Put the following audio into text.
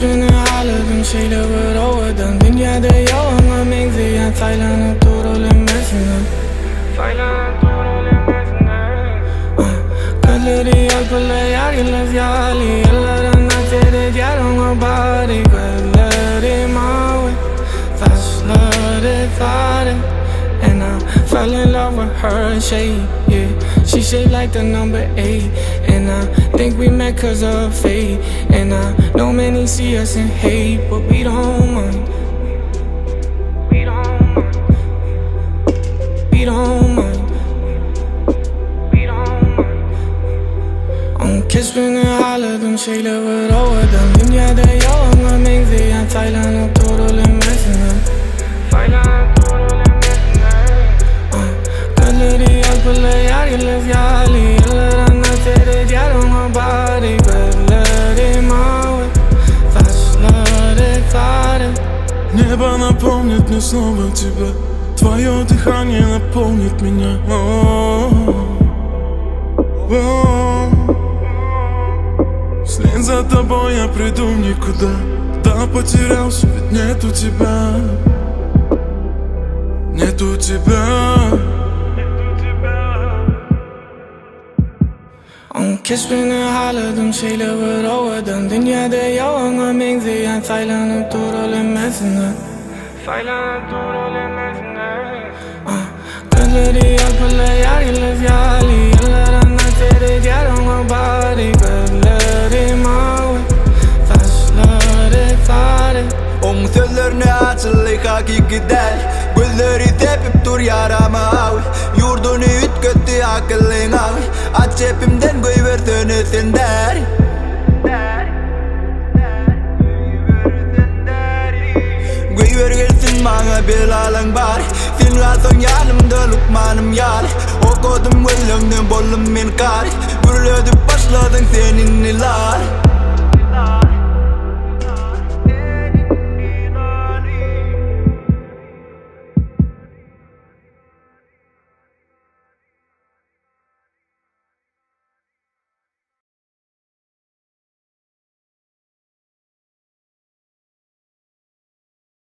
Kesmeni ağladım şeyler ovadan Dünyada yalanla mengzeyen saylanıp durulemesinden Kalleri yalpıla yargılas yali Yıllarına terecer ona bari Kalleri mavi Taşları fare And I fell in love with her shade, yeah. She shaped like the number 8. And I think we met cause of fate. And I know many see us in hate, but we don't mind. We don't mind. We don't mind. We don't mind. Kesmeni ağladım şeyler ovadan Dünyada yalanla mengzeyen saylanıp durulemesinden Kalleri yalpıla yargılas yali Yıllarına terecer ona bari Kalleri mavi Ташлары фары Небо напомнит мне снова тебя Твое дыхание наполнит меня Вслед за тобой я приду в никуда Да, потерялся, ведь нету тебя Нету тебя Kesmeni ağladım şeyler ovadan Dünyada yalanla mengzeyen saylanıp durulemesinden Kalleri yalpıla yargılas yali Yıllarına terecer ona bari Kalleri mavi Taşları fare Onun sözlerine açılık hakikatler Gözleri tepip dur yarama avi Yurdunu ütköttü akıllın avi Aç hepimden koyversene sen der Koyver gelsin bana belalan bari Sen kalsan yanımda lukmanım yar Okudum gönlümden bollum men kar Gürledip başladın seninle lar